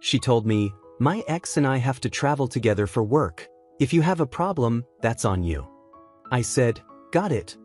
She told me, "My ex and I have to travel together for work. If you have a problem, that's on you." I said, "Got it."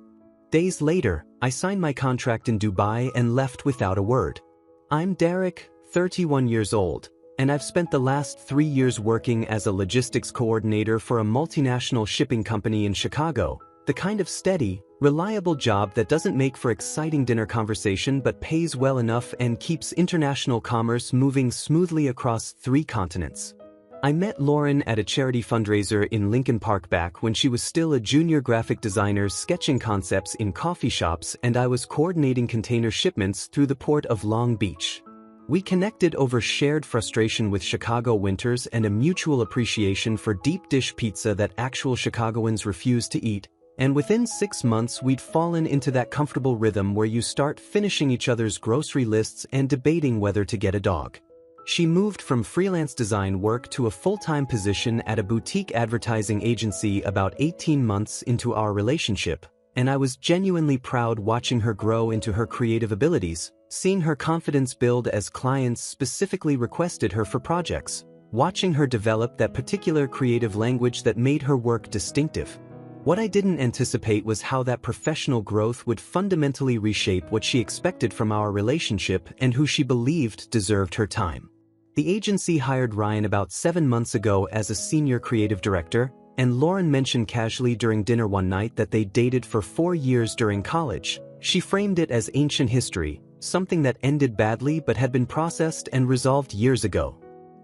Days later, I signed my contract in Dubai and left without a word. I'm Derek, 31 years old, and I've spent the last 3 years working as a logistics coordinator for a multinational shipping company in Chicago, the kind of steady, reliable job that doesn't make for exciting dinner conversation but pays well enough and keeps international commerce moving smoothly across 3 continents. I met Lauren at a charity fundraiser in Lincoln Park back when she was still a junior graphic designer sketching concepts in coffee shops, and I was coordinating container shipments through the port of Long Beach. We connected over shared frustration with Chicago winters and a mutual appreciation for deep dish pizza that actual Chicagoans refuse to eat, and within 6 months we'd fallen into that comfortable rhythm where you start finishing each other's grocery lists and debating whether to get a dog. She moved from freelance design work to a full-time position at a boutique advertising agency about 18 months into our relationship, and I was genuinely proud watching her grow into her creative abilities, seeing her confidence build as clients specifically requested her for projects, watching her develop that particular creative language that made her work distinctive. What I didn't anticipate was how that professional growth would fundamentally reshape what she expected from our relationship and who she believed deserved her time. The agency hired Ryan about 7 months ago as a senior creative director, and Lauren mentioned casually during dinner one night that they dated for 4 years during college. She framed it as ancient history, something that ended badly but had been processed and resolved years ago.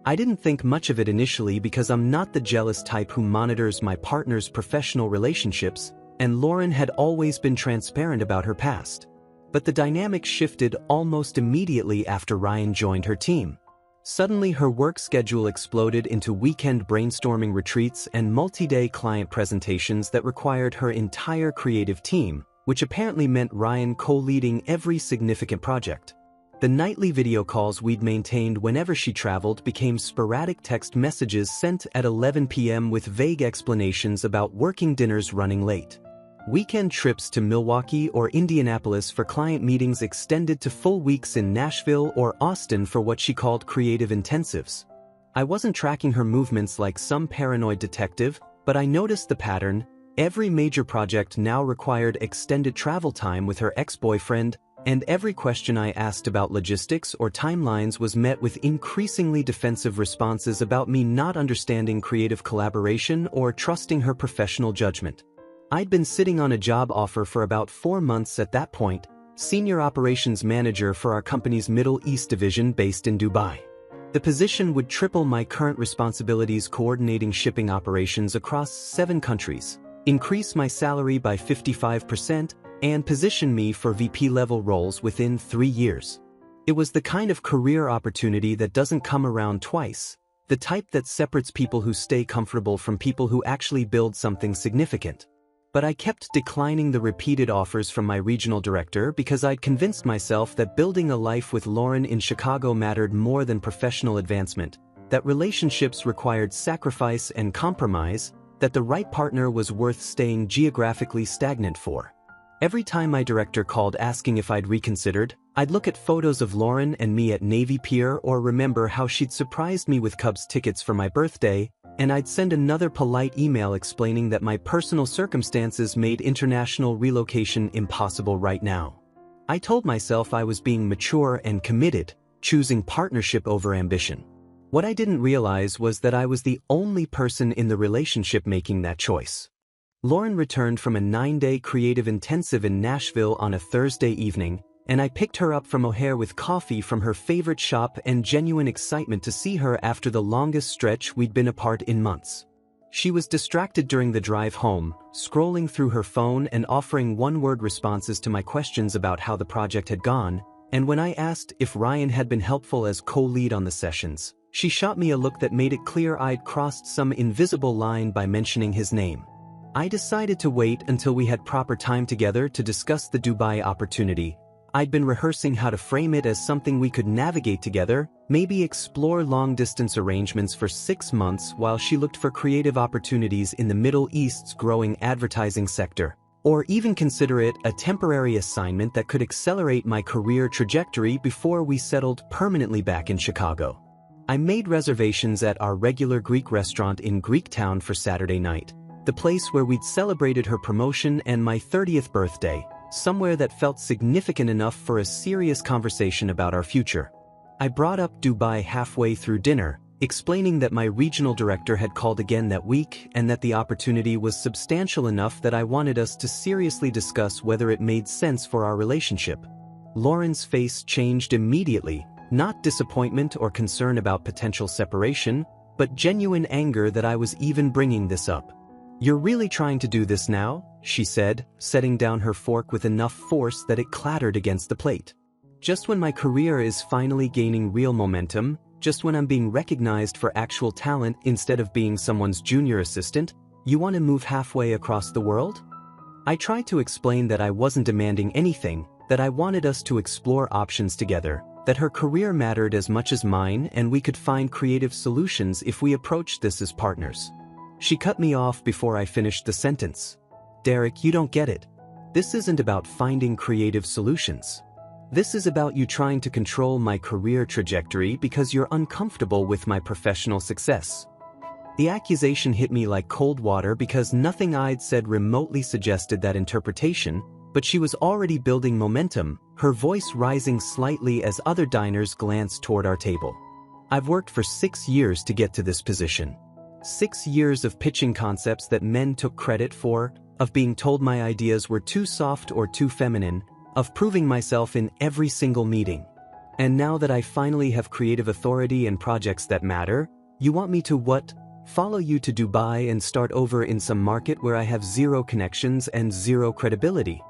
I didn't think much of it initially because I'm not the jealous type who monitors my partner's professional relationships, and Lauren had always been transparent about her past. But the dynamic shifted almost immediately after Ryan joined her team. Suddenly her work schedule exploded into weekend brainstorming retreats and multi-day client presentations that required her entire creative team, which apparently meant Ryan co-leading every significant project. The nightly video calls we'd maintained whenever she traveled became sporadic text messages sent at 11 p.m. with vague explanations about working dinners running late. Weekend trips to Milwaukee or Indianapolis for client meetings extended to full weeks in Nashville or Austin for what she called creative intensives. I wasn't tracking her movements like some paranoid detective, but I noticed the pattern. Every major project now required extended travel time with her ex-boyfriend, and every question I asked about logistics or timelines was met with increasingly defensive responses about me not understanding creative collaboration or trusting her professional judgment. I'd been sitting on a job offer for about 4 months at that point, senior operations manager for our company's Middle East division based in Dubai. The position would triple my current responsibilities coordinating shipping operations across 7 countries, increase my salary by 55%, and position me for VP-level roles within 3 years. It was the kind of career opportunity that doesn't come around twice, the type that separates people who stay comfortable from people who actually build something significant. But I kept declining the repeated offers from my regional director because I'd convinced myself that building a life with Lauren in Chicago mattered more than professional advancement, that relationships required sacrifice and compromise, that the right partner was worth staying geographically stagnant for. Every time my director called asking if I'd reconsidered, I'd look at photos of Lauren and me at Navy Pier or remember how she'd surprised me with Cubs tickets for my birthday, and I'd send another polite email explaining that my personal circumstances made international relocation impossible right now. I told myself I was being mature and committed, choosing partnership over ambition. What I didn't realize was that I was the only person in the relationship making that choice. Lauren returned from a 9-day creative intensive in Nashville on a Thursday evening, and I picked her up from O'Hare with coffee from her favorite shop and genuine excitement to see her after the longest stretch we'd been apart in months. She was distracted during the drive home, scrolling through her phone and offering one-word responses to my questions about how the project had gone, and when I asked if Ryan had been helpful as co-lead on the sessions, she shot me a look that made it clear I'd crossed some invisible line by mentioning his name. I decided to wait until we had proper time together to discuss the Dubai opportunity. I'd been rehearsing how to frame it as something we could navigate together, maybe explore long-distance arrangements for 6 months while she looked for creative opportunities in the Middle East's growing advertising sector, or even consider it a temporary assignment that could accelerate my career trajectory before we settled permanently back in Chicago. I made reservations at our regular Greek restaurant in Greektown for Saturday night, the place where we'd celebrated her promotion and my 30th birthday, somewhere that felt significant enough for a serious conversation about our future. I brought up Dubai halfway through dinner, explaining that my regional director had called again that week and that the opportunity was substantial enough that I wanted us to seriously discuss whether it made sense for our relationship. Lauren's face changed immediately, not disappointment or concern about potential separation, but genuine anger that I was even bringing this up. "You're really trying to do this now?" she said, setting down her fork with enough force that it clattered against the plate. "Just when my career is finally gaining real momentum, just when I'm being recognized for actual talent instead of being someone's junior assistant, you want to move halfway across the world?" I tried to explain that I wasn't demanding anything, that I wanted us to explore options together, that her career mattered as much as mine and we could find creative solutions if we approached this as partners. She cut me off before I finished the sentence. "Derek, you don't get it. This isn't about finding creative solutions. This is about you trying to control my career trajectory because you're uncomfortable with my professional success." The accusation hit me like cold water because nothing I'd said remotely suggested that interpretation, but she was already building momentum, her voice rising slightly as other diners glanced toward our table. "I've worked for 6 years to get to this position. 6 years of pitching concepts that men took credit for, of being told my ideas were too soft or too feminine, of proving myself in every single meeting. And now that I finally have creative authority and projects that matter, you want me to what? Follow you to Dubai and start over in some market where I have zero connections and zero credibility?"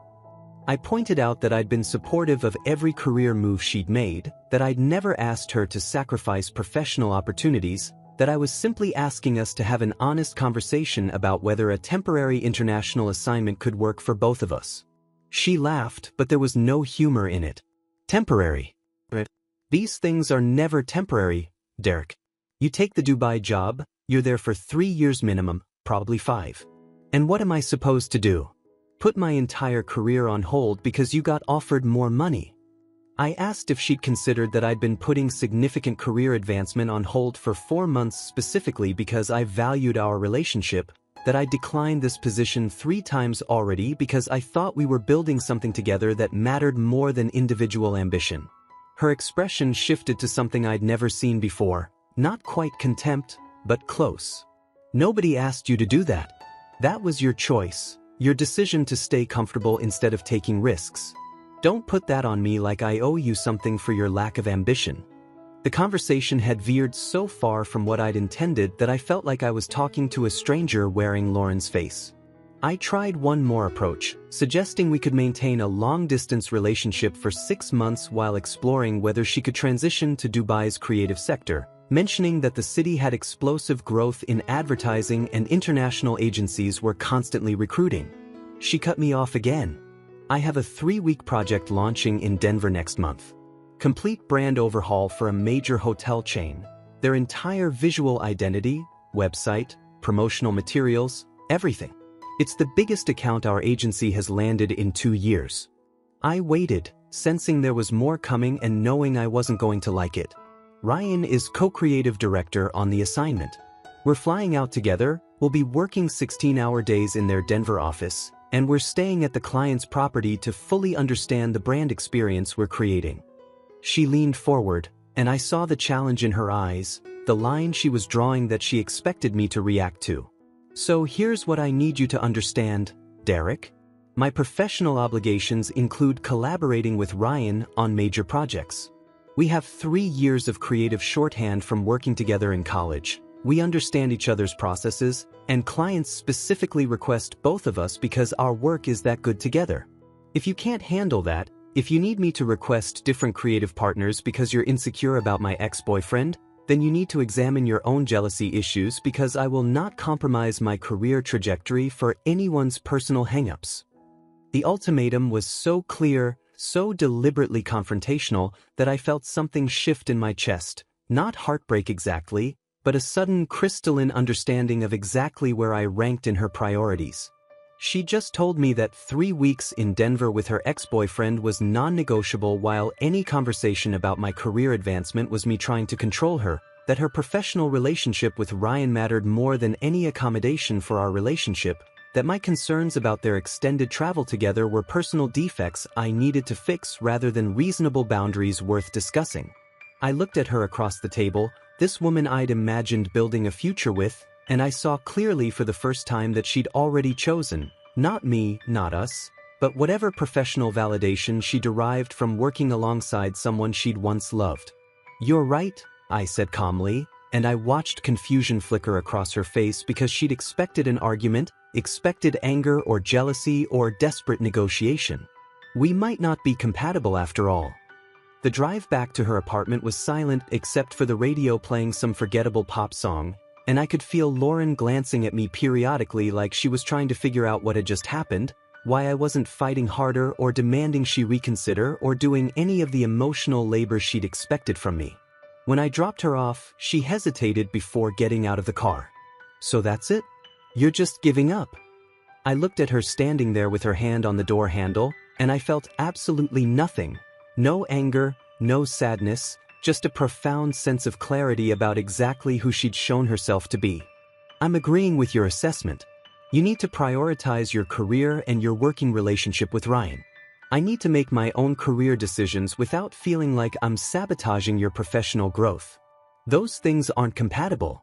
I pointed out that I'd been supportive of every career move she'd made, that I'd never asked her to sacrifice professional opportunities, that I was simply asking us to have an honest conversation about whether a temporary international assignment could work for both of us. She laughed, but there was no humor in it. "Temporary? These things are never temporary, Derek. You take the Dubai job, you're there for 3 years minimum, probably 5. And what am I supposed to do? Put my entire career on hold because you got offered more money?" I asked if she'd considered that I'd been putting significant career advancement on hold for 4 months specifically because I valued our relationship, that I declined this position 3 times already because I thought we were building something together that mattered more than individual ambition. Her expression shifted to something I'd never seen before, not quite contempt, but close. "Nobody asked you to do that. That was your choice. Your decision to stay comfortable instead of taking risks. Don't put that on me like I owe you something for your lack of ambition." The conversation had veered so far from what I'd intended that I felt like I was talking to a stranger wearing Lauren's face. I tried one more approach, suggesting we could maintain a long-distance relationship for 6 months while exploring whether she could transition to Dubai's creative sector, mentioning that the city had explosive growth in advertising and international agencies were constantly recruiting. She cut me off again. "I have a 3-week project launching in Denver next month. Complete brand overhaul for a major hotel chain. Their entire visual identity, website, promotional materials, everything. It's the biggest account our agency has landed in 2 years." I waited, sensing there was more coming and knowing I wasn't going to like it. Ryan is co-creative director on the assignment. We're flying out together, we'll be working 16-hour days in their Denver office, and we're staying at the client's property to fully understand the brand experience we're creating. She leaned forward, and I saw the challenge in her eyes, the line she was drawing that she expected me to react to. "So here's what I need you to understand, Derek. My professional obligations include collaborating with Ryan on major projects. We have 3 years of creative shorthand from working together in college. We understand each other's processes, and clients specifically request both of us because our work is that good together. If you can't handle that, if you need me to request different creative partners because you're insecure about my ex-boyfriend, then you need to examine your own jealousy issues because I will not compromise my career trajectory for anyone's personal hang-ups." The ultimatum was so clear, so deliberately confrontational, that I felt something shift in my chest, not heartbreak exactly, but a sudden crystalline understanding of exactly where I ranked in her priorities. She just told me that 3 weeks in Denver with her ex-boyfriend was non-negotiable while any conversation about my career advancement was me trying to control her, that her professional relationship with Ryan mattered more than any accommodation for our relationship, that my concerns about their extended travel together were personal defects I needed to fix rather than reasonable boundaries worth discussing. I looked at her across the table, this woman I'd imagined building a future with, and I saw clearly for the first time that she'd already chosen, not me, not us, but whatever professional validation she derived from working alongside someone she'd once loved. "You're right," I said calmly, and I watched confusion flicker across her face because she'd expected an argument, expected anger or jealousy or desperate negotiation. We might not be compatible after all. The drive back to her apartment was silent except for the radio playing some forgettable pop song, and I could feel Lauren glancing at me periodically like she was trying to figure out what had just happened, why I wasn't fighting harder or demanding she reconsider or doing any of the emotional labor she'd expected from me. When I dropped her off, she hesitated before getting out of the car. "So that's it? You're just giving up?" I looked at her standing there with her hand on the door handle, and I felt absolutely nothing. No anger, no sadness, just a profound sense of clarity about exactly who she'd shown herself to be. "I'm agreeing with your assessment. You need to prioritize your career and your working relationship with Ryan. I need to make my own career decisions without feeling like I'm sabotaging your professional growth. Those things aren't compatible."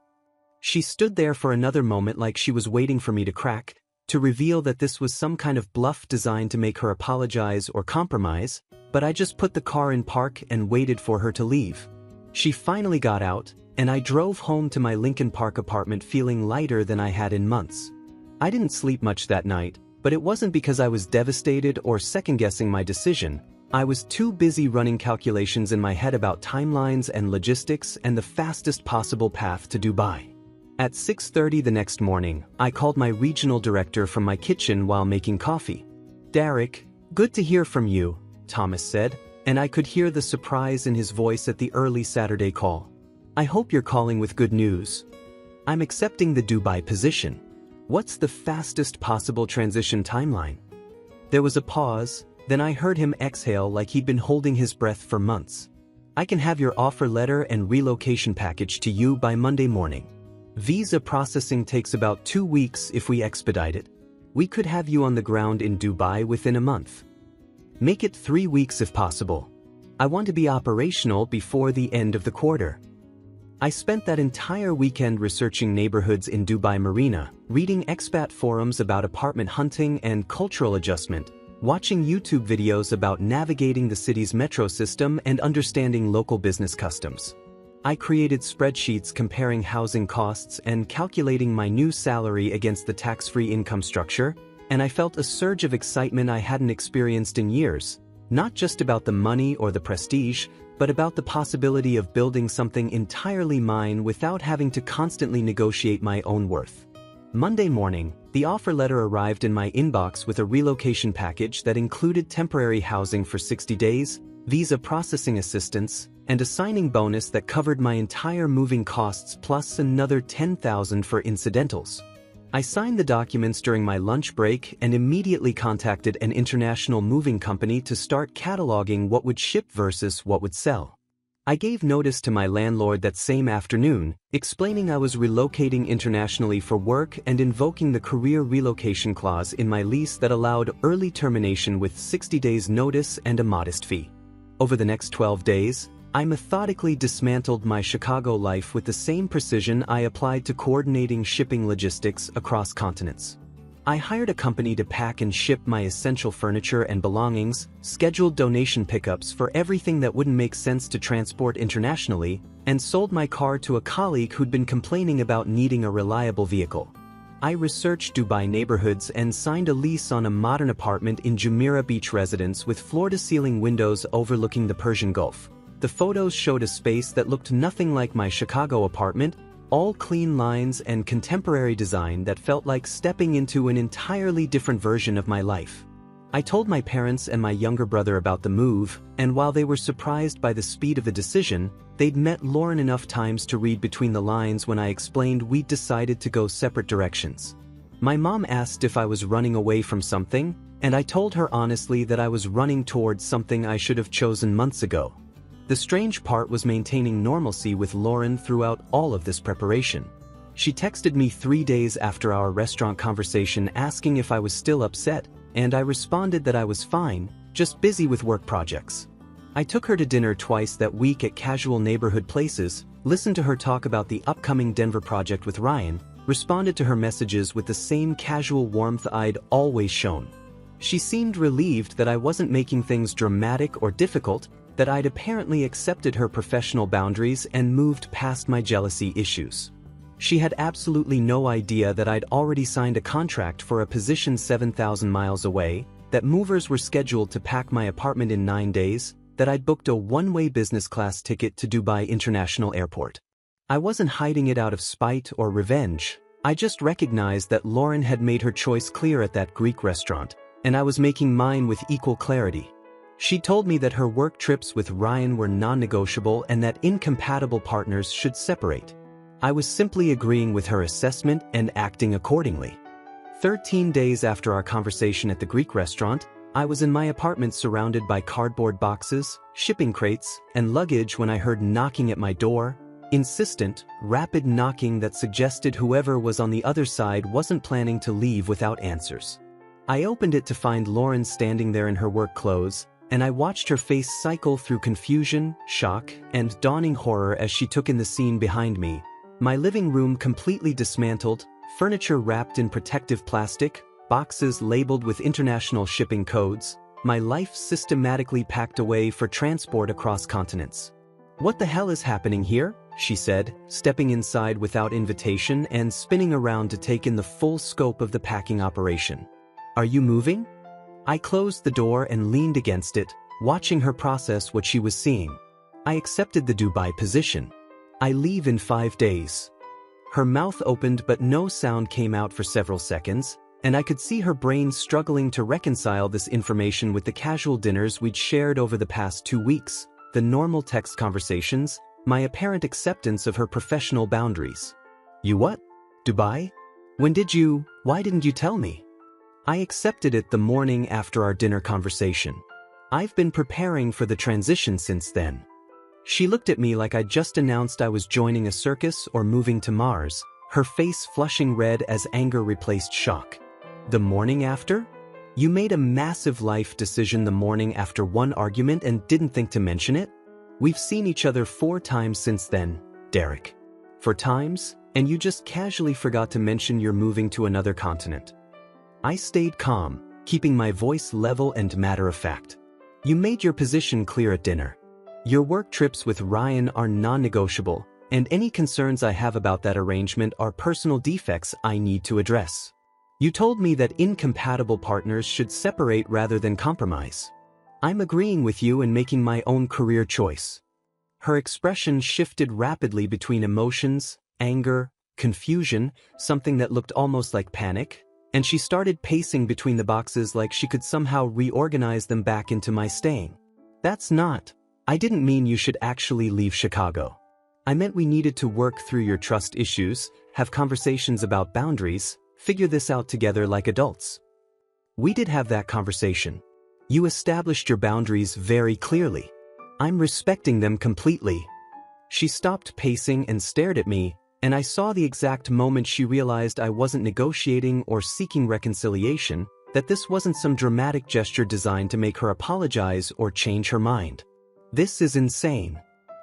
She stood there for another moment like she was waiting for me to crack, to reveal that this was some kind of bluff designed to make her apologize or compromise, but I just put the car in park and waited for her to leave. She finally got out, and I drove home to my Lincoln Park apartment feeling lighter than I had in months. I didn't sleep much that night, but it wasn't because I was devastated or second-guessing my decision. I was too busy running calculations in my head about timelines and logistics and the fastest possible path to Dubai. At 6:30 the next morning, I called my regional director from my kitchen while making coffee. "Derek, good to hear from you," Thomas said, and I could hear the surprise in his voice at the early Saturday call. "I hope you're calling with good news. I'm accepting the Dubai position. What's the fastest possible transition timeline?" There was a pause, then I heard him exhale like he'd been holding his breath for months. "I can have your offer letter and relocation package to you by Monday morning. Visa processing takes about 2 weeks if we expedite it. We could have you on the ground in Dubai within a month. Make it 3 weeks if possible. I want to be operational before the end of the quarter." I spent that entire weekend researching neighborhoods in Dubai Marina, reading expat forums about apartment hunting and cultural adjustment, watching YouTube videos about navigating the city's metro system and understanding local business customs. I created spreadsheets comparing housing costs and calculating my new salary against the tax-free income structure, and I felt a surge of excitement I hadn't experienced in years, not just about the money or the prestige, but about the possibility of building something entirely mine without having to constantly negotiate my own worth. Monday morning, the offer letter arrived in my inbox with a relocation package that included temporary housing for 60 days, visa processing assistance, and a signing bonus that covered my entire moving costs plus another $10,000 for incidentals. I signed the documents during my lunch break and immediately contacted an international moving company to start cataloging what would ship versus what would sell. I gave notice to my landlord that same afternoon, explaining I was relocating internationally for work and invoking the career relocation clause in my lease that allowed early termination with 60 days notice and a modest fee. Over the next 12 days, I methodically dismantled my Chicago life with the same precision I applied to coordinating shipping logistics across continents. I hired a company to pack and ship my essential furniture and belongings, scheduled donation pickups for everything that wouldn't make sense to transport internationally, and sold my car to a colleague who'd been complaining about needing a reliable vehicle. I researched Dubai neighborhoods and signed a lease on a modern apartment in Jumeirah Beach residence with floor-to-ceiling windows overlooking the Persian Gulf. The photos showed a space that looked nothing like my Chicago apartment, all clean lines and contemporary design that felt like stepping into an entirely different version of my life. I told my parents and my younger brother about the move, and while they were surprised by the speed of the decision, they'd met Lauren enough times to read between the lines when I explained we'd decided to go separate directions. My mom asked if I was running away from something, and I told her honestly that I was running towards something I should have chosen months ago. The strange part was maintaining normalcy with Lauren throughout all of this preparation. She texted me 3 days after our restaurant conversation asking if I was still upset, and I responded that I was fine, just busy with work projects. I took her to dinner twice that week at casual neighborhood places, listened to her talk about the upcoming Denver project with Ryan, responded to her messages with the same casual warmth I'd always shown. She seemed relieved that I wasn't making things dramatic or difficult, that I'd apparently accepted her professional boundaries and moved past my jealousy issues. She had absolutely no idea that I'd already signed a contract for a position 7,000 miles away, that movers were scheduled to pack my apartment in 9 days, that I'd booked a one-way business class ticket to Dubai International Airport. I wasn't hiding it out of spite or revenge. I just recognized that Lauren had made her choice clear at that Greek restaurant, and I was making mine with equal clarity. She told me that her work trips with Ryan were non-negotiable and that incompatible partners should separate. I was simply agreeing with her assessment and acting accordingly. 13 days after our conversation at the Greek restaurant, I was in my apartment surrounded by cardboard boxes, shipping crates, and luggage when I heard knocking at my door, insistent, rapid knocking that suggested whoever was on the other side wasn't planning to leave without answers. I opened it to find Lauren standing there in her work clothes, and I watched her face cycle through confusion, shock, and dawning horror as she took in the scene behind me. My living room completely dismantled, furniture wrapped in protective plastic, boxes labeled with international shipping codes, my life systematically packed away for transport across continents. "What the hell is happening here?" she said, stepping inside without invitation and spinning around to take in the full scope of the packing operation. "Are you moving?" I closed the door and leaned against it, watching her process what she was seeing. I accepted the Dubai position. "I leave in 5 days." Her mouth opened but no sound came out for several seconds, and I could see her brain struggling to reconcile this information with the casual dinners we'd shared over the past 2 weeks, the normal text conversations, my apparent acceptance of her professional boundaries. "You what? Dubai? Why didn't you tell me?" I accepted it the morning after our dinner conversation. "I've been preparing for the transition since then." She looked at me like I'd just announced I was joining a circus or moving to Mars, her face flushing red as anger replaced shock. "The morning after? You made a massive life decision the morning after one argument and didn't think to mention it? We've seen each other 4 times since then, Derek. 4 times, and you just casually forgot to mention you're moving to another continent." I stayed calm, keeping my voice level and matter-of-fact. "You made your position clear at dinner. Your work trips with Ryan are non-negotiable, and any concerns I have about that arrangement are personal defects I need to address. You told me that incompatible partners should separate rather than compromise. I'm agreeing with you and making my own career choice." Her expression shifted rapidly between emotions, anger, confusion, something that looked almost like panic, and she started pacing between the boxes like she could somehow reorganize them back into my staying. I didn't mean you should actually leave Chicago. I meant we needed to work through your trust issues, have conversations about boundaries, figure this out together like adults." "We did have that conversation. You established your boundaries very clearly. I'm respecting them completely." She stopped pacing and stared at me, and I saw the exact moment she realized I wasn't negotiating or seeking reconciliation, that this wasn't some dramatic gesture designed to make her apologize or change her mind. "This is insane.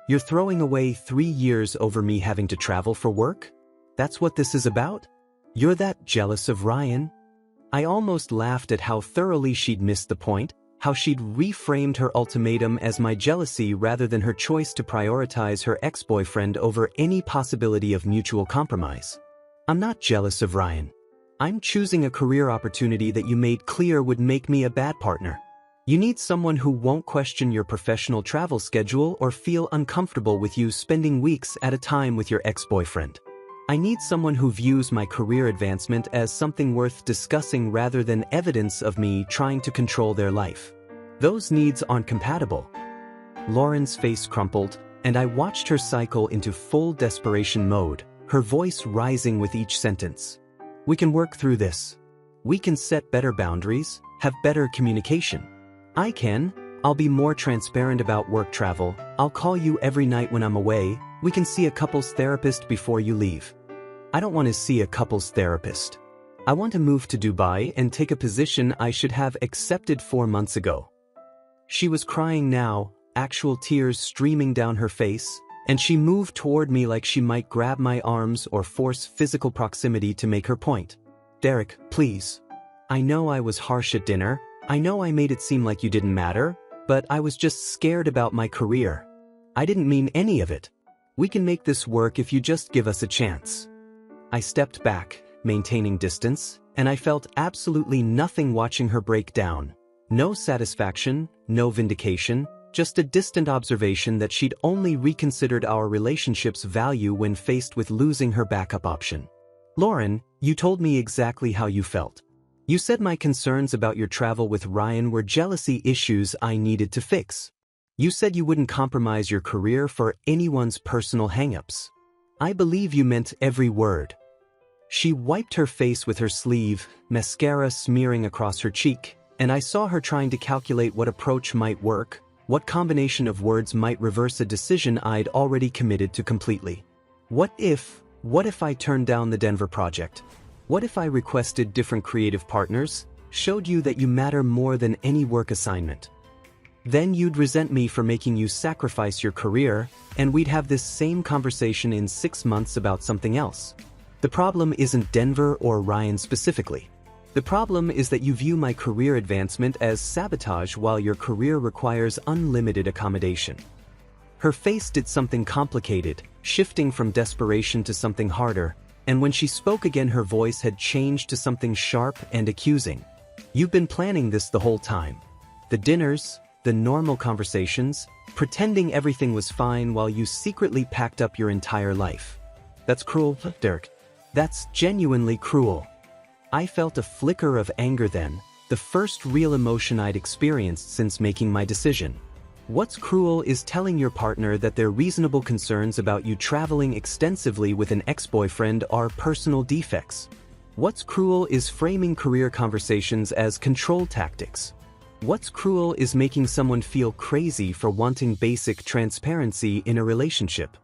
You're throwing away 3 years over me having to travel for work? That's what this is about? You're that jealous of Ryan?" I almost laughed at how thoroughly she'd missed the point, how she'd reframed her ultimatum as my jealousy rather than her choice to prioritize her ex-boyfriend over any possibility of mutual compromise. "I'm not jealous of Ryan. I'm choosing a career opportunity that you made clear would make me a bad partner. You need someone who won't question your professional travel schedule or feel uncomfortable with you spending weeks at a time with your ex-boyfriend. I need someone who views my career advancement as something worth discussing rather than evidence of me trying to control their life. Those needs aren't compatible." Lauren's face crumpled, and I watched her cycle into full desperation mode, her voice rising with each sentence. "We can work through this. We can set better boundaries, have better communication. I can, I'll be more transparent about work travel. I'll call you every night when I'm away. We can see a couples therapist before you leave. I don't want to see a couples therapist. I want to move to Dubai and take a position I should have accepted 4 months ago. She was crying now, actual tears streaming down her face, and she moved toward me like she might grab my arms or force physical proximity to make her point. Derek, please. I know I was harsh at dinner. I know I made it seem like you didn't matter, but I was just scared about my career. I didn't mean any of it. We can make this work if you just give us a chance. I stepped back, maintaining distance, and I felt absolutely nothing watching her break down. No satisfaction, no vindication, just a distant observation that she'd only reconsidered our relationship's value when faced with losing her backup option. Lauren, you told me exactly how you felt. You said my concerns about your travel with Ryan were jealousy issues I needed to fix. You said you wouldn't compromise your career for anyone's personal hang-ups. I believe you meant every word. She wiped her face with her sleeve, mascara smearing across her cheek, and I saw her trying to calculate what approach might work, what combination of words might reverse a decision I'd already committed to completely. What if I turned down the Denver project? What if I requested different creative partners, showed you that you matter more than any work assignment? Then you'd resent me for making you sacrifice your career, and we'd have this same conversation in 6 months about something else. The problem isn't Denver or Ryan specifically. The problem is that you view my career advancement as sabotage while your career requires unlimited accommodation. Her face did something complicated, shifting from desperation to something harder, and when she spoke again her voice had changed to something sharp and accusing. You've been planning this the whole time. The dinners, the normal conversations, pretending everything was fine while you secretly packed up your entire life. That's cruel, Derek. That's genuinely cruel. I felt a flicker of anger then, the first real emotion I'd experienced since making my decision. What's cruel is telling your partner that their reasonable concerns about you traveling extensively with an ex-boyfriend are personal defects. What's cruel is framing career conversations as control tactics. What's cruel is making someone feel crazy for wanting basic transparency in a relationship.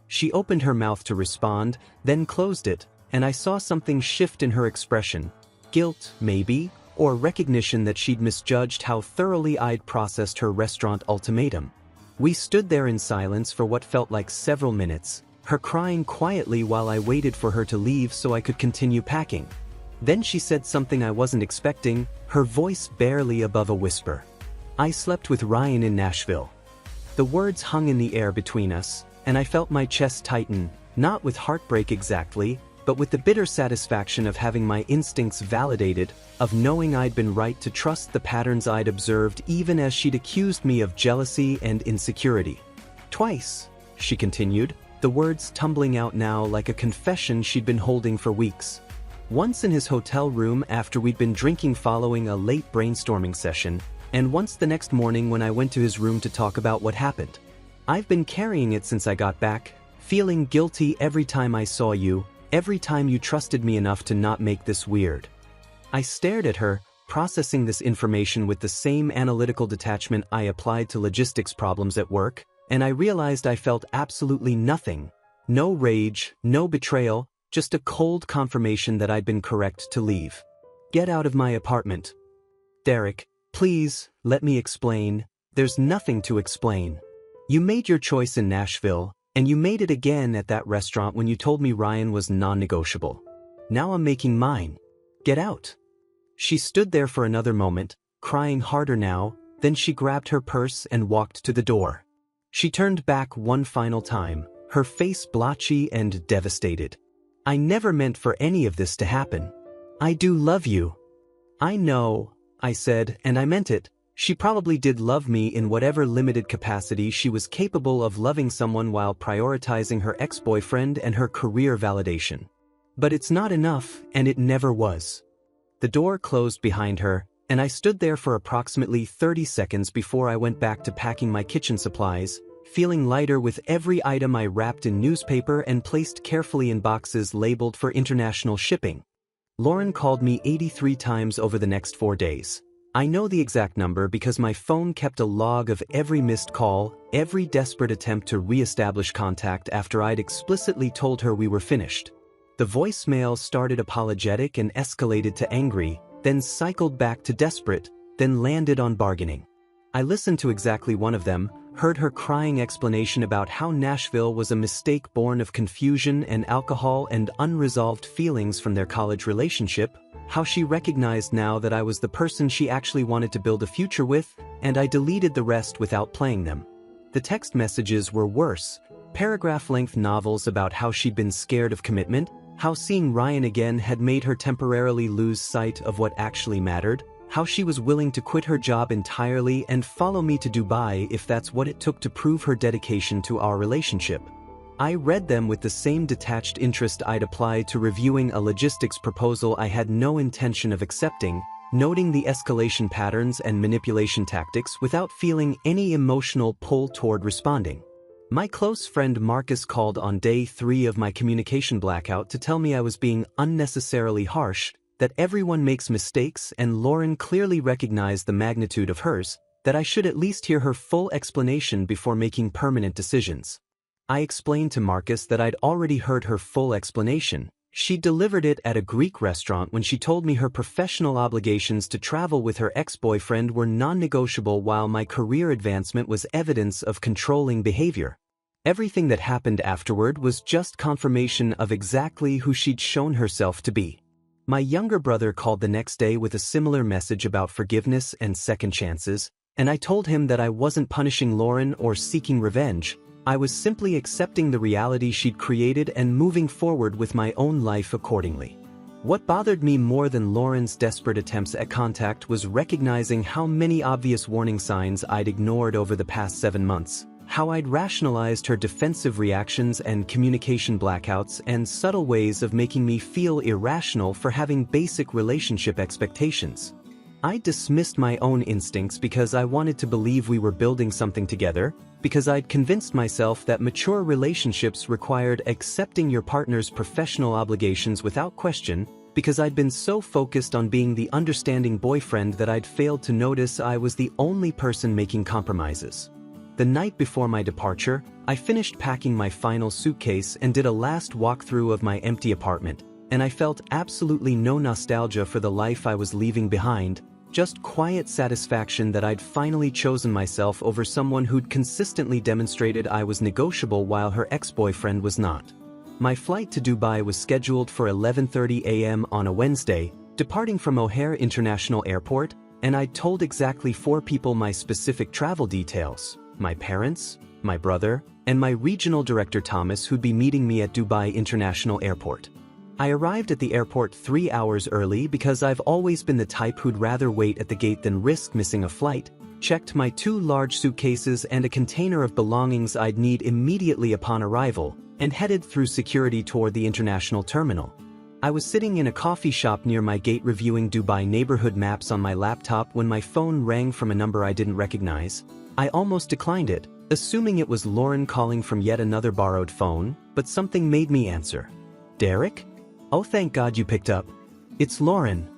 She opened her mouth to respond, then closed it, and I saw something shift in her expression. Guilt, maybe, or recognition that she'd misjudged how thoroughly I'd processed her restaurant ultimatum. We stood there in silence for what felt like several minutes, her crying quietly while I waited for her to leave so I could continue packing. Then she said something I wasn't expecting, her voice barely above a whisper. I slept with Ryan in Nashville. The words hung in the air between us, and I felt my chest tighten, not with heartbreak exactly, but with the bitter satisfaction of having my instincts validated, of knowing I'd been right to trust the patterns I'd observed even as she'd accused me of jealousy and insecurity. Twice, she continued, the words tumbling out now like a confession she'd been holding for weeks. Once in his hotel room after we'd been drinking following a late brainstorming session, and once the next morning when I went to his room to talk about what happened. I've been carrying it since I got back, feeling guilty every time I saw you, every time you trusted me enough to not make this weird. I stared at her, processing this information with the same analytical detachment I applied to logistics problems at work, and I realized I felt absolutely nothing. No rage, no betrayal, just a cold confirmation that I'd been correct to leave. Get out of my apartment. Derek, please, let me explain. There's nothing to explain. You made your choice in Nashville, and you made it again at that restaurant when you told me Ryan was non-negotiable. Now I'm making mine. Get out. She stood there for another moment, crying harder now, then she grabbed her purse and walked to the door. She turned back one final time, her face blotchy and devastated. I never meant for any of this to happen. I do love you. I know, I said, and I meant it. She probably did love me in whatever limited capacity she was capable of loving someone while prioritizing her ex-boyfriend and her career validation. But it's not enough, and it never was. The door closed behind her, and I stood there for approximately 30 seconds before I went back to packing my kitchen supplies, feeling lighter with every item I wrapped in newspaper and placed carefully in boxes labeled for international shipping. Lauren called me 83 times over the next 4 days. I know the exact number because my phone kept a log of every missed call, every desperate attempt to re-establish contact after I'd explicitly told her we were finished. The voicemail started apologetic and escalated to angry, then cycled back to desperate, then landed on bargaining. I listened to exactly one of them, heard her crying explanation about how Nashville was a mistake born of confusion and alcohol and unresolved feelings from their college relationship, how she recognized now that I was the person she actually wanted to build a future with, and I deleted the rest without playing them. The text messages were worse, paragraph-length novels about how she'd been scared of commitment, how seeing Ryan again had made her temporarily lose sight of what actually mattered, how she was willing to quit her job entirely and follow me to Dubai if that's what it took to prove her dedication to our relationship. I read them with the same detached interest I'd apply to reviewing a logistics proposal I had no intention of accepting, noting the escalation patterns and manipulation tactics without feeling any emotional pull toward responding. My close friend Marcus called on day 3 of my communication blackout to tell me I was being unnecessarily harsh, that everyone makes mistakes and Lauren clearly recognized the magnitude of hers, that I should at least hear her full explanation before making permanent decisions. I explained to Marcus that I'd already heard her full explanation. She delivered it at a Greek restaurant when she told me her professional obligations to travel with her ex-boyfriend were non-negotiable while my career advancement was evidence of controlling behavior. Everything that happened afterward was just confirmation of exactly who she'd shown herself to be. My younger brother called the next day with a similar message about forgiveness and second chances, and I told him that I wasn't punishing Lauren or seeking revenge. I was simply accepting the reality she'd created and moving forward with my own life accordingly. What bothered me more than Lauren's desperate attempts at contact was recognizing how many obvious warning signs I'd ignored over the past 7 months, how I'd rationalized her defensive reactions and communication blackouts and subtle ways of making me feel irrational for having basic relationship expectations. I dismissed my own instincts because I wanted to believe we were building something together, because I'd convinced myself that mature relationships required accepting your partner's professional obligations without question, because I'd been so focused on being the understanding boyfriend that I'd failed to notice I was the only person making compromises. The night before my departure, I finished packing my final suitcase and did a last walkthrough of my empty apartment, and I felt absolutely no nostalgia for the life I was leaving behind, just quiet satisfaction that I'd finally chosen myself over someone who'd consistently demonstrated I was negotiable while her ex-boyfriend was not. My flight to Dubai was scheduled for 11:30 a.m. on a Wednesday, departing from O'Hare International Airport, and I'd told exactly 4 people my specific travel details: my parents, my brother, and my regional director Thomas, who'd be meeting me at Dubai International Airport. I arrived at the airport 3 hours early because I've always been the type who'd rather wait at the gate than risk missing a flight, checked my 2 large suitcases and a container of belongings I'd need immediately upon arrival, and headed through security toward the international terminal. I was sitting in a coffee shop near my gate reviewing Dubai neighborhood maps on my laptop when my phone rang from a number I didn't recognize. I almost declined it, assuming it was Lauren calling from yet another borrowed phone, but something made me answer. "Derek? Oh, thank God you picked up. It's Lauren."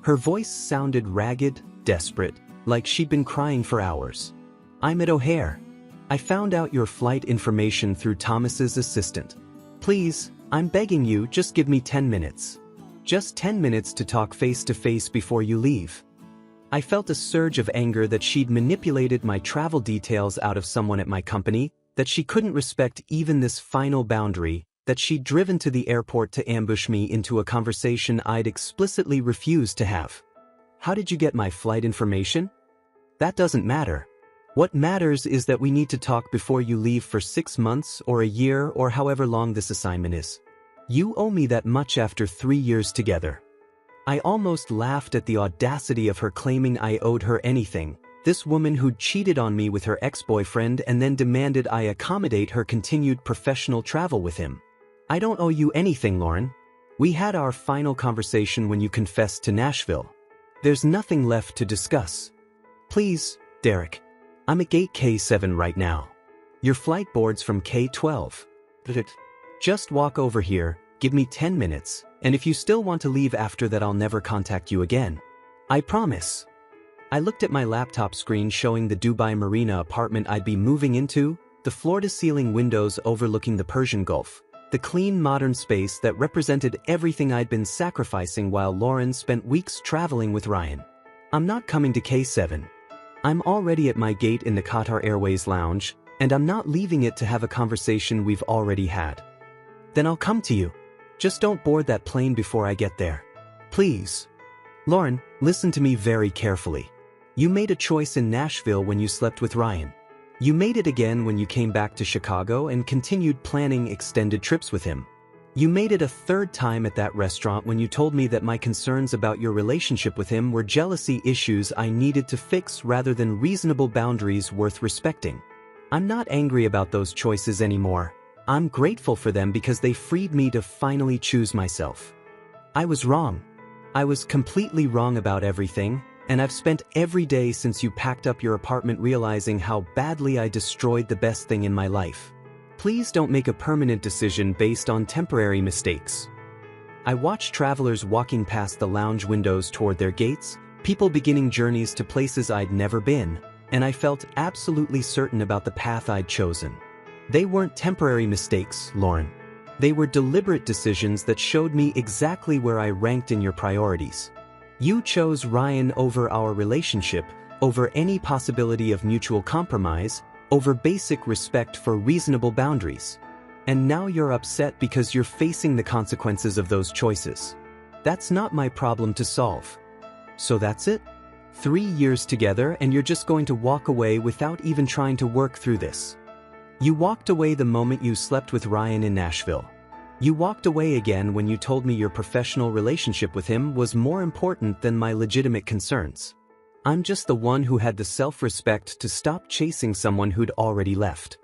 Her voice sounded ragged, desperate, like she'd been crying for hours. "I'm at O'Hare. I found out your flight information through Thomas's assistant. Please, I'm begging you, just give me 10 minutes. Just 10 minutes to talk face to face before you leave." I felt a surge of anger that she'd manipulated my travel details out of someone at my company, that she couldn't respect even this final boundary, that she'd driven to the airport to ambush me into a conversation I'd explicitly refused to have. "How did you get my flight information? That doesn't matter. What matters is that we need to talk before you leave for 6 months or a year or however long this assignment is. You owe me that much after 3 years together." I almost laughed at the audacity of her claiming I owed her anything, this woman who'd cheated on me with her ex-boyfriend and then demanded I accommodate her continued professional travel with him. "I don't owe you anything, Lauren. We had our final conversation when you confessed to Nashville. There's nothing left to discuss. Please, Derek. I'm at gate K7 right now. Your flight board's from K12. Just walk over here, give me 10 minutes, and if you still want to leave after that I'll never contact you again. I promise." I looked at my laptop screen showing the Dubai Marina apartment I'd be moving into, the floor-to-ceiling windows overlooking the Persian Gulf, the clean modern space that represented everything I'd been sacrificing while Lauren spent weeks traveling with Ryan. I'm not coming to K7. I'm already at my gate in the Qatar Airways lounge, and I'm not leaving it to have a conversation we've already had. Then I'll come to you. Just don't board that plane before I get there. Please. Lauren, listen to me very carefully. You made a choice in Nashville when you slept with Ryan. You made it again when you came back to Chicago and continued planning extended trips with him. You made it a third time at that restaurant when you told me that my concerns about your relationship with him were jealousy issues I needed to fix rather than reasonable boundaries worth respecting. I'm not angry about those choices anymore. I'm grateful for them because they freed me to finally choose myself. I was wrong. I was completely wrong about everything, and I've spent every day since you packed up your apartment realizing how badly I destroyed the best thing in my life. Please don't make a permanent decision based on temporary mistakes. I watched travelers walking past the lounge windows toward their gates, people beginning journeys to places I'd never been, and I felt absolutely certain about the path I'd chosen. They weren't temporary mistakes, Lauren. They were deliberate decisions that showed me exactly where I ranked in your priorities. You chose Ryan over our relationship, over any possibility of mutual compromise, over basic respect for reasonable boundaries. And now you're upset because you're facing the consequences of those choices. That's not my problem to solve. So that's it? 3 years together and you're just going to walk away without even trying to work through this. You walked away the moment you slept with Ryan in Nashville. You walked away again when you told me your professional relationship with him was more important than my legitimate concerns. I'm just the one who had the self-respect to stop chasing someone who'd already left.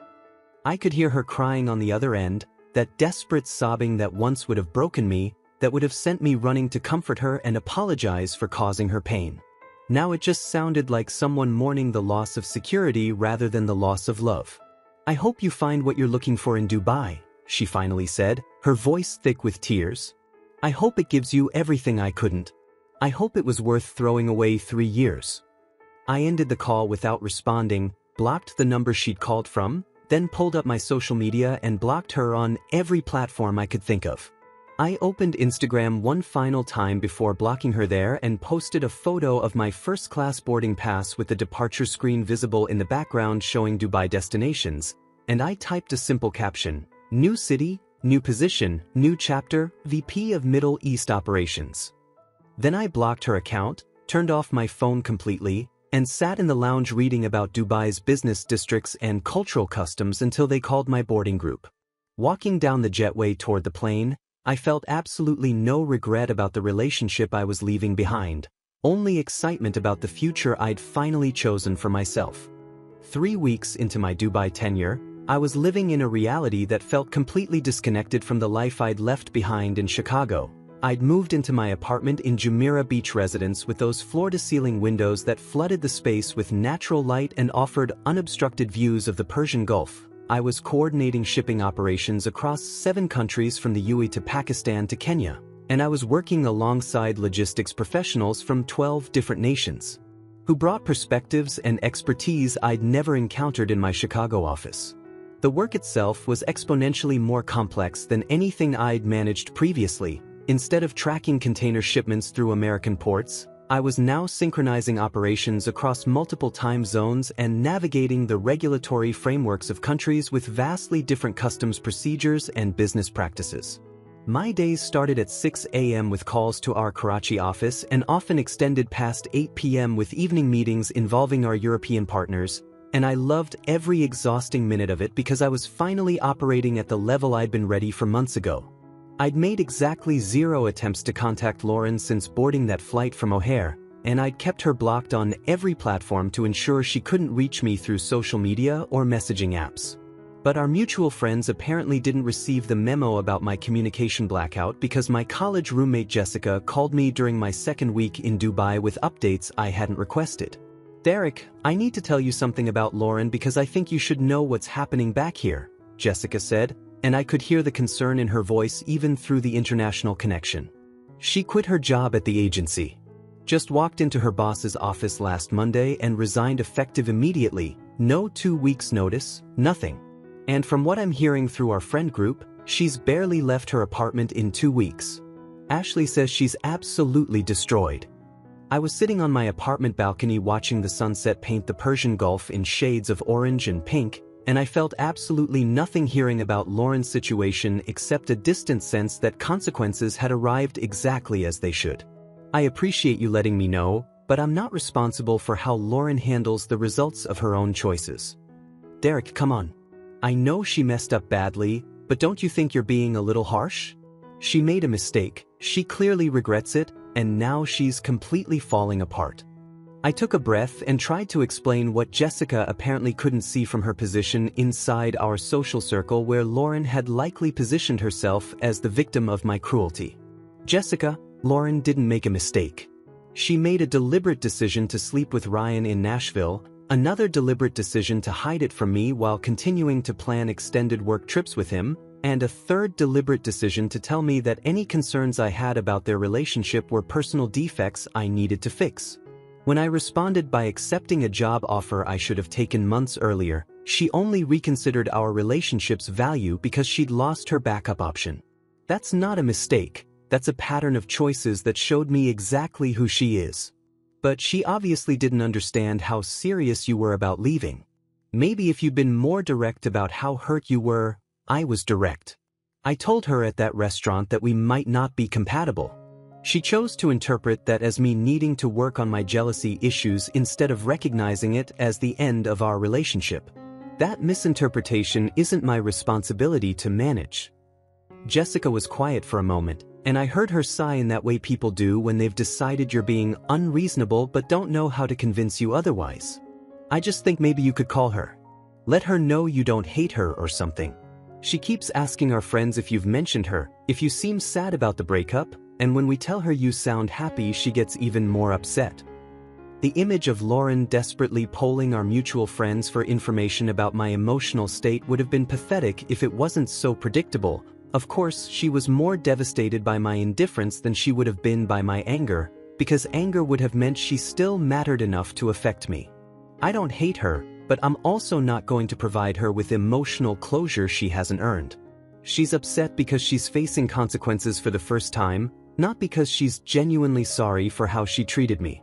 I could hear her crying on the other end, that desperate sobbing that once would have broken me, that would have sent me running to comfort her and apologize for causing her pain. Now it just sounded like someone mourning the loss of security rather than the loss of love. I hope you find what you're looking for in Dubai, she finally said, her voice thick with tears. I hope it gives you everything I couldn't. I hope it was worth throwing away 3 years. I ended the call without responding, blocked the number she'd called from, then pulled up my social media and blocked her on every platform I could think of. I opened Instagram one final time before blocking her there and posted a photo of my first-class boarding pass with the departure screen visible in the background showing Dubai destinations, and I typed a simple caption, "New city, new position, new chapter, VP of Middle East Operations." Then I blocked her account, turned off my phone completely, and sat in the lounge reading about Dubai's business districts and cultural customs until they called my boarding group. Walking down the jetway toward the plane, I felt absolutely no regret about the relationship I was leaving behind, only excitement about the future I'd finally chosen for myself. 3 weeks into my Dubai tenure, I was living in a reality that felt completely disconnected from the life I'd left behind in Chicago. I'd moved into my apartment in Jumeirah Beach Residence with those floor-to-ceiling windows that flooded the space with natural light and offered unobstructed views of the Persian Gulf. I was coordinating shipping operations across 7 countries from the UAE to Pakistan to Kenya, and I was working alongside logistics professionals from 12 different nations, who brought perspectives and expertise I'd never encountered in my Chicago office. The work itself was exponentially more complex than anything I'd managed previously. Instead of tracking container shipments through American ports, I was now synchronizing operations across multiple time zones and navigating the regulatory frameworks of countries with vastly different customs procedures and business practices. My days started at 6 a.m. with calls to our Karachi office and often extended past 8 p.m. with evening meetings involving our European partners, and I loved every exhausting minute of it because I was finally operating at the level I'd been ready for months ago. I'd made exactly 0 attempts to contact Lauren since boarding that flight from O'Hare, and I'd kept her blocked on every platform to ensure she couldn't reach me through social media or messaging apps. But our mutual friends apparently didn't receive the memo about my communication blackout because my college roommate Jessica called me during my 2nd week in Dubai with updates I hadn't requested. "Derek, I need to tell you something about Lauren because I think you should know what's happening back here," Jessica said, and I could hear the concern in her voice even through the international connection. She quit her job at the agency. Just walked into her boss's office last Monday and resigned effective immediately, no 2 weeks notice, nothing. And from what I'm hearing through our friend group, she's barely left her apartment in 2 weeks. Ashley says she's absolutely destroyed. I was sitting on my apartment balcony watching the sunset paint the Persian Gulf in shades of orange and pink, and I felt absolutely nothing hearing about Lauren's situation except a distant sense that consequences had arrived exactly as they should. I appreciate you letting me know, but I'm not responsible for how Lauren handles the results of her own choices. Derek, come on. I know she messed up badly, but don't you think you're being a little harsh? She made a mistake, she clearly regrets it, and now she's completely falling apart. I took a breath and tried to explain what Jessica apparently couldn't see from her position inside our social circle where Lauren had likely positioned herself as the victim of my cruelty. Jessica, Lauren didn't make a mistake. She made a deliberate decision to sleep with Ryan in Nashville, another deliberate decision to hide it from me while continuing to plan extended work trips with him, and a third deliberate decision to tell me that any concerns I had about their relationship were personal defects I needed to fix. When I responded by accepting a job offer I should have taken months earlier, she only reconsidered our relationship's value because she'd lost her backup option. That's not a mistake, that's a pattern of choices that showed me exactly who she is. But she obviously didn't understand how serious you were about leaving. Maybe if you'd been more direct about how hurt you were. I was direct. I told her at that restaurant that we might not be compatible. She chose to interpret that as me needing to work on my jealousy issues instead of recognizing it as the end of our relationship. That misinterpretation isn't my responsibility to manage. Jessica was quiet for a moment, and I heard her sigh in that way people do when they've decided you're being unreasonable but don't know how to convince you otherwise. I just think maybe you could call her. Let her know you don't hate her or something. She keeps asking our friends if you've mentioned her, if you seem sad about the breakup, and when we tell her you sound happy she gets even more upset. The image of Lauren desperately polling our mutual friends for information about my emotional state would have been pathetic if it wasn't so predictable. Of course, she was more devastated by my indifference than she would have been by my anger, because anger would have meant she still mattered enough to affect me. I don't hate her, but I'm also not going to provide her with emotional closure she hasn't earned. She's upset because she's facing consequences for the first time, not because she's genuinely sorry for how she treated me.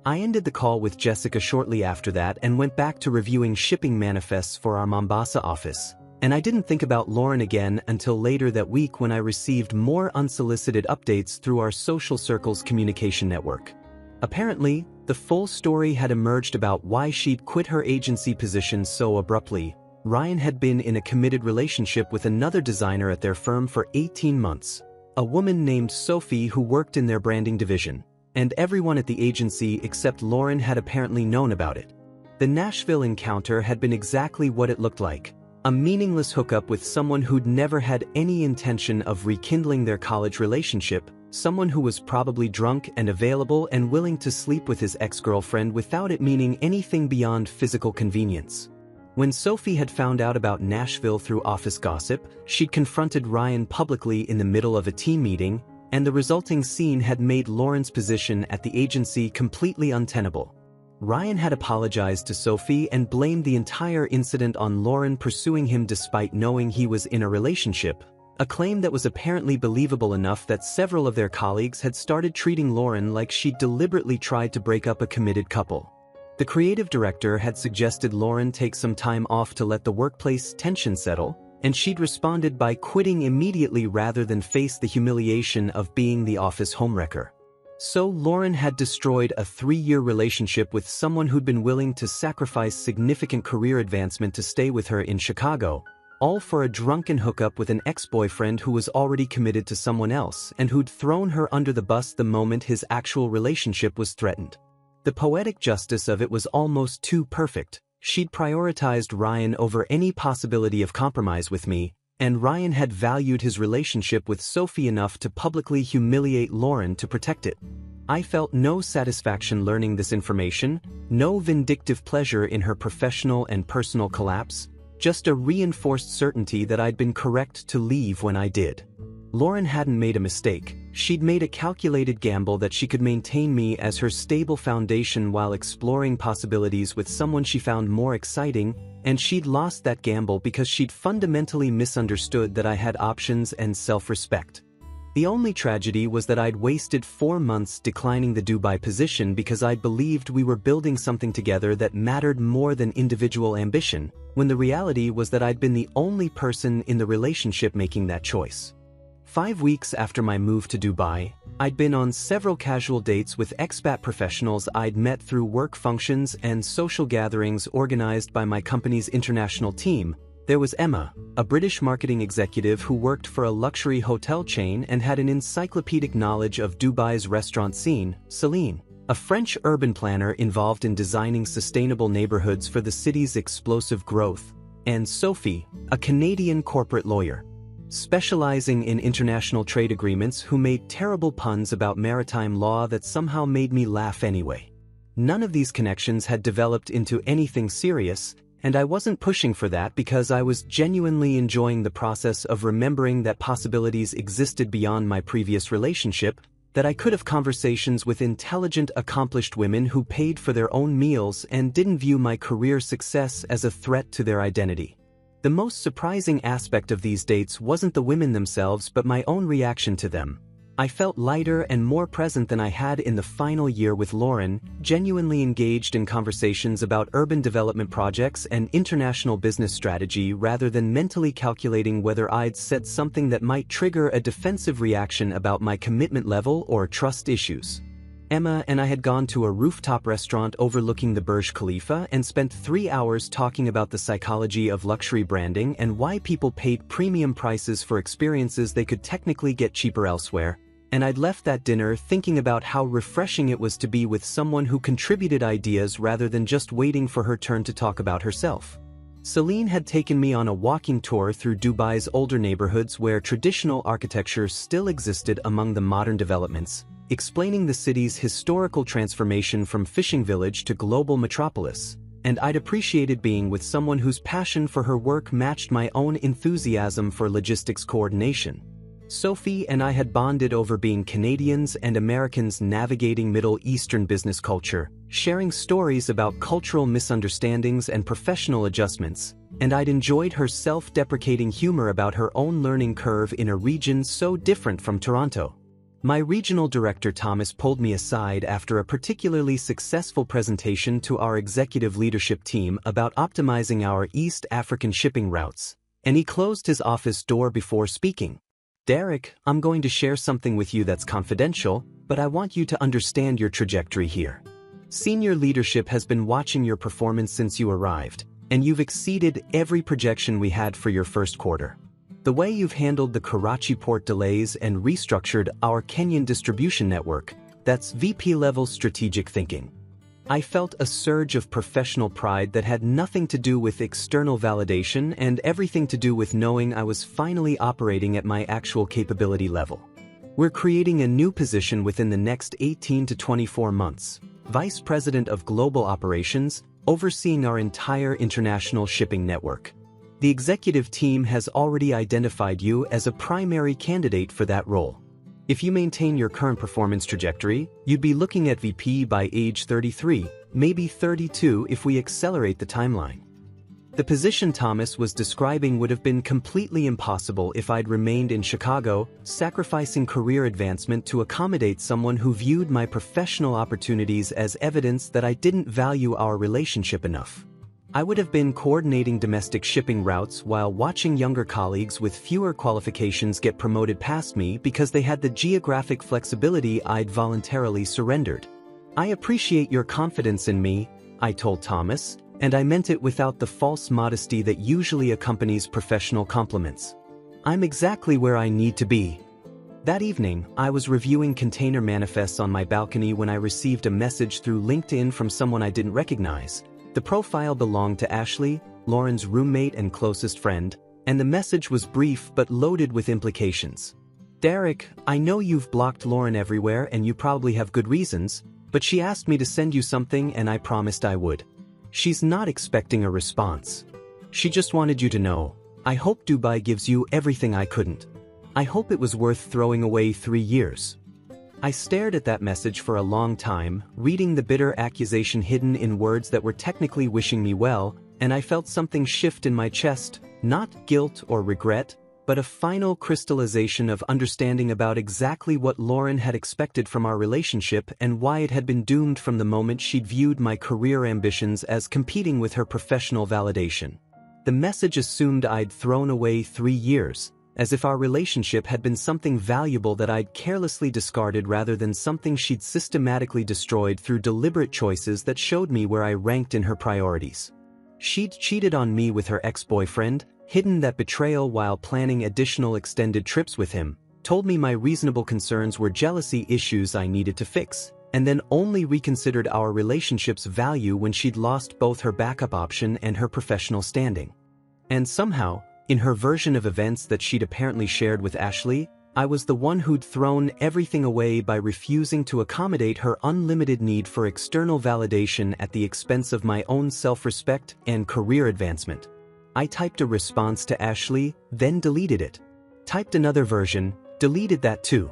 I ended the call with Jessica shortly after that and went back to reviewing shipping manifests for our Mombasa office, and I didn't think about Lauren again until later that week when I received more unsolicited updates through our social circle's communication network. Apparently, the full story had emerged about why she'd quit her agency position so abruptly. Ryan had been in a committed relationship with another designer at their firm for 18 months, a woman named Sophie who worked in their branding division, and everyone at the agency except Lauren had apparently known about it. The Nashville encounter had been exactly what it looked like, a meaningless hookup with someone who'd never had any intention of rekindling their college relationship, someone who was probably drunk and available and willing to sleep with his ex-girlfriend without it meaning anything beyond physical convenience. When Sophie had found out about Nashville through office gossip, she'd confronted Ryan publicly in the middle of a team meeting, and the resulting scene had made Lauren's position at the agency completely untenable. Ryan had apologized to Sophie and blamed the entire incident on Lauren pursuing him despite knowing he was in a relationship, a claim that was apparently believable enough that several of their colleagues had started treating Lauren like she'd deliberately tried to break up a committed couple. The creative director had suggested Lauren take some time off to let the workplace tension settle, and she'd responded by quitting immediately rather than face the humiliation of being the office homewrecker. So Lauren had destroyed a 3-year relationship with someone who'd been willing to sacrifice significant career advancement to stay with her in Chicago, all for a drunken hookup with an ex-boyfriend who was already committed to someone else and who'd thrown her under the bus the moment his actual relationship was threatened. The poetic justice of it was almost too perfect. She'd prioritized Ryan over any possibility of compromise with me, and Ryan had valued his relationship with Sophie enough to publicly humiliate Lauren to protect it. I felt no satisfaction learning this information, no vindictive pleasure in her professional and personal collapse, just a reinforced certainty that I'd been correct to leave when I did. Lauren hadn't made a mistake, She'd made a calculated gamble that she could maintain me as her stable foundation while exploring possibilities with someone she found more exciting, and she'd lost that gamble because she'd fundamentally misunderstood that I had options and self-respect. The only tragedy was that I'd wasted 4 months declining the Dubai position because I'd believed we were building something together that mattered more than individual ambition, when the reality was that I'd been the only person in the relationship making that choice. 5 weeks after my move to Dubai, I'd been on several casual dates with expat professionals I'd met through work functions and social gatherings organized by my company's international team. There was Emma, a British marketing executive who worked for a luxury hotel chain and had an encyclopedic knowledge of Dubai's restaurant scene. Celine, a French urban planner involved in designing sustainable neighborhoods for the city's explosive growth, and Sophie, a Canadian corporate lawyer, specializing in international trade agreements who made terrible puns about maritime law that somehow made me laugh anyway. None of these connections had developed into anything serious, and I wasn't pushing for that because I was genuinely enjoying the process of remembering that possibilities existed beyond my previous relationship, that I could have conversations with intelligent, accomplished women who paid for their own meals and didn't view my career success as a threat to their identity. The most surprising aspect of these dates wasn't the women themselves but my own reaction to them. I felt lighter and more present than I had in the final year with Lauren, genuinely engaged in conversations about urban development projects and international business strategy rather than mentally calculating whether I'd said something that might trigger a defensive reaction about my commitment level or trust issues. Emma and I had gone to a rooftop restaurant overlooking the Burj Khalifa and spent 3 hours talking about the psychology of luxury branding and why people paid premium prices for experiences they could technically get cheaper elsewhere, and I'd left that dinner thinking about how refreshing it was to be with someone who contributed ideas rather than just waiting for her turn to talk about herself. Celine had taken me on a walking tour through Dubai's older neighborhoods where traditional architecture still existed among the modern developments, explaining the city's historical transformation from fishing village to global metropolis, and I'd appreciated being with someone whose passion for her work matched my own enthusiasm for logistics coordination. Sophie and I had bonded over being Canadians and Americans navigating Middle Eastern business culture, sharing stories about cultural misunderstandings and professional adjustments, and I'd enjoyed her self-deprecating humor about her own learning curve in a region so different from Toronto. My regional director Thomas pulled me aside after a particularly successful presentation to our executive leadership team about optimizing our East African shipping routes, and he closed his office door before speaking. "Derek, I'm going to share something with you that's confidential, but I want you to understand your trajectory here. Senior leadership has been watching your performance since you arrived, and you've exceeded every projection we had for your first quarter. The way you've handled the Karachi port delays and restructured our Kenyan distribution network, that's VP-level strategic thinking." I felt a surge of professional pride that had nothing to do with external validation and everything to do with knowing I was finally operating at my actual capability level. "We're creating a new position within the next 18 to 24 months, Vice President of Global Operations, overseeing our entire international shipping network. The executive team has already identified you as a primary candidate for that role. If you maintain your current performance trajectory, you'd be looking at VP by age 33, maybe 32 if we accelerate the timeline." The position Thomas was describing would have been completely impossible if I'd remained in Chicago, sacrificing career advancement to accommodate someone who viewed my professional opportunities as evidence that I didn't value our relationship enough. I would have been coordinating domestic shipping routes while watching younger colleagues with fewer qualifications get promoted past me because they had the geographic flexibility I'd voluntarily surrendered. "I appreciate your confidence in me," I told Thomas, and I meant it without the false modesty that usually accompanies professional compliments. "I'm exactly where I need to be." That evening, I was reviewing container manifests on my balcony when I received a message through LinkedIn from someone I didn't recognize. The profile belonged to Ashley, Lauren's roommate and closest friend, and the message was brief but loaded with implications. "Derek, I know you've blocked Lauren everywhere and you probably have good reasons, but she asked me to send you something and I promised I would. She's not expecting a response. She just wanted you to know. I hope Dubai gives you everything I couldn't." I hope it was worth throwing away 3 years. I stared at that message for a long time, reading the bitter accusation hidden in words that were technically wishing me well, and I felt something shift in my chest, not guilt or regret, but a final crystallization of understanding about exactly what Lauren had expected from our relationship and why it had been doomed from the moment she'd viewed my career ambitions as competing with her professional validation. The message assumed I'd thrown away 3 years, as if our relationship had been something valuable that I'd carelessly discarded rather than something she'd systematically destroyed through deliberate choices that showed me where I ranked in her priorities. She'd cheated on me with her ex-boyfriend, hidden that betrayal while planning additional extended trips with him, told me my reasonable concerns were jealousy issues I needed to fix, and then only reconsidered our relationship's value when she'd lost both her backup option and her professional standing. And somehow, in her version of events that she'd apparently shared with Ashley, I was the one who'd thrown everything away by refusing to accommodate her unlimited need for external validation at the expense of my own self-respect and career advancement. I typed a response to Ashley, then deleted it. Typed another version, deleted that too.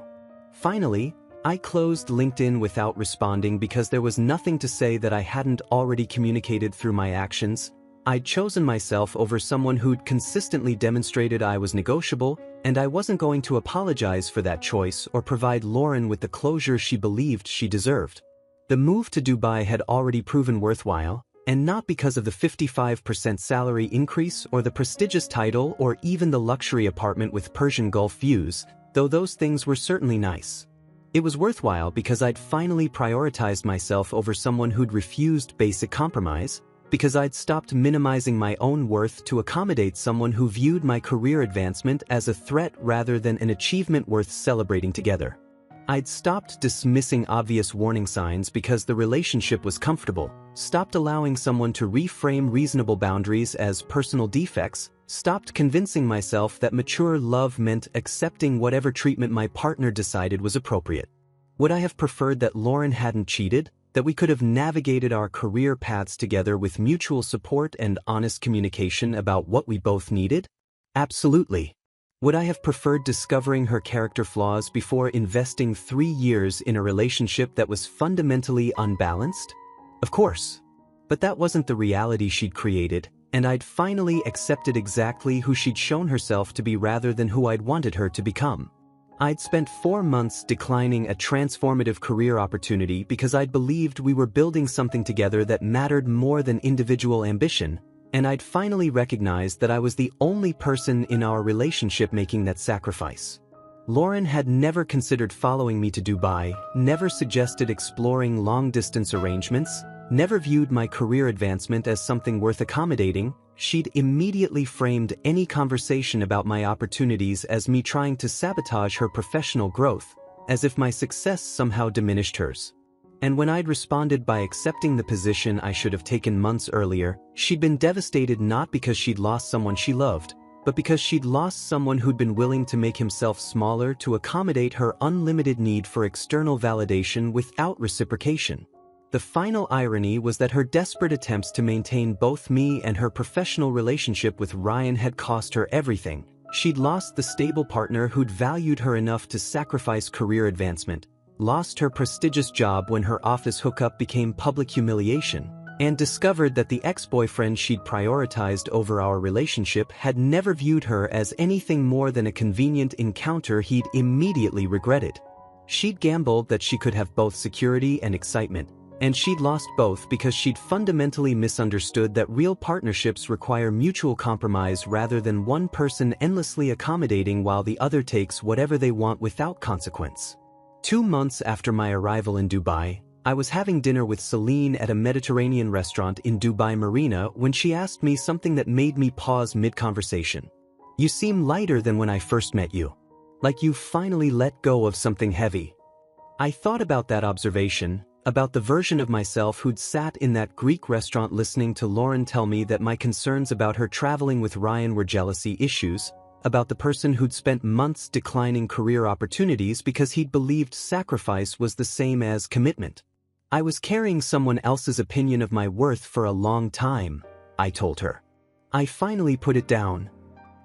Finally, I closed LinkedIn without responding because there was nothing to say that I hadn't already communicated through my actions. I'd chosen myself over someone who'd consistently demonstrated I was negotiable, and I wasn't going to apologize for that choice or provide Lauren with the closure she believed she deserved. The move to Dubai had already proven worthwhile, and not because of the 55% salary increase or the prestigious title or even the luxury apartment with Persian Gulf views, though those things were certainly nice. It was worthwhile because I'd finally prioritized myself over someone who'd refused basic compromise, because I'd stopped minimizing my own worth to accommodate someone who viewed my career advancement as a threat rather than an achievement worth celebrating together. I'd stopped dismissing obvious warning signs because the relationship was comfortable, stopped allowing someone to reframe reasonable boundaries as personal defects, stopped convincing myself that mature love meant accepting whatever treatment my partner decided was appropriate. Would I have preferred that Lauren hadn't cheated, that we could have navigated our career paths together with mutual support and honest communication about what we both needed? Absolutely. Would I have preferred discovering her character flaws before investing 3 years in a relationship that was fundamentally unbalanced? Of course. But that wasn't the reality she'd created, and I'd finally accepted exactly who she'd shown herself to be rather than who I'd wanted her to become. I'd spent 4 months declining a transformative career opportunity because I'd believed we were building something together that mattered more than individual ambition, and I'd finally recognized that I was the only person in our relationship making that sacrifice. Lauren had never considered following me to Dubai, never suggested exploring long-distance arrangements, never viewed my career advancement as something worth accommodating. She'd immediately framed any conversation about my opportunities as me trying to sabotage her professional growth, as if my success somehow diminished hers. And when I'd responded by accepting the position I should have taken months earlier, she'd been devastated not because she'd lost someone she loved, but because she'd lost someone who'd been willing to make himself smaller to accommodate her unlimited need for external validation without reciprocation. The final irony was that her desperate attempts to maintain both me and her professional relationship with Ryan had cost her everything. She'd lost the stable partner who'd valued her enough to sacrifice career advancement, lost her prestigious job when her office hookup became public humiliation, and discovered that the ex-boyfriend she'd prioritized over our relationship had never viewed her as anything more than a convenient encounter he'd immediately regretted. She'd gambled that she could have both security and excitement, and she'd lost both because she'd fundamentally misunderstood that real partnerships require mutual compromise rather than one person endlessly accommodating while the other takes whatever they want without consequence. 2 months after my arrival in Dubai, I was having dinner with Celine at a Mediterranean restaurant in Dubai Marina when she asked me something that made me pause mid-conversation. "You seem lighter than when I first met you. Like you've finally let go of something heavy." I thought about that observation, about the version of myself who'd sat in that Greek restaurant listening to Lauren tell me that my concerns about her traveling with Ryan were jealousy issues, about the person who'd spent months declining career opportunities because he'd believed sacrifice was the same as commitment. I was carrying someone else's opinion of my worth for a long time, I told her. I finally put it down.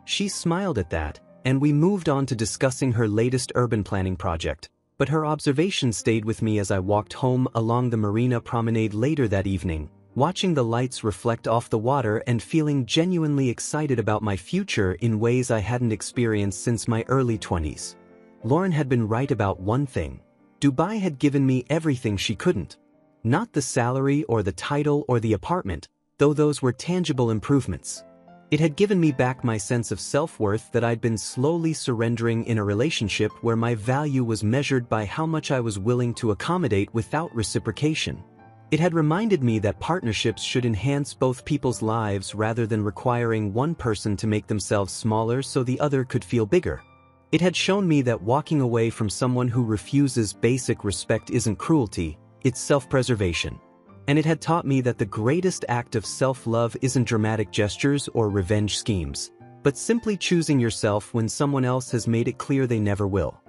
She smiled at that, and we moved on to discussing her latest urban planning project, but her observation stayed with me as I walked home along the marina promenade later that evening, watching the lights reflect off the water and feeling genuinely excited about my future in ways I hadn't experienced since my early 20s. Lauren had been right about one thing. Dubai had given me everything she couldn't. Not the salary or the title or the apartment, though those were tangible improvements. It had given me back my sense of self-worth that I'd been slowly surrendering in a relationship where my value was measured by how much I was willing to accommodate without reciprocation. It had reminded me that partnerships should enhance both people's lives rather than requiring one person to make themselves smaller so the other could feel bigger. It had shown me that walking away from someone who refuses basic respect isn't cruelty, it's self-preservation. And it had taught me that the greatest act of self-love isn't dramatic gestures or revenge schemes, but simply choosing yourself when someone else has made it clear they never will.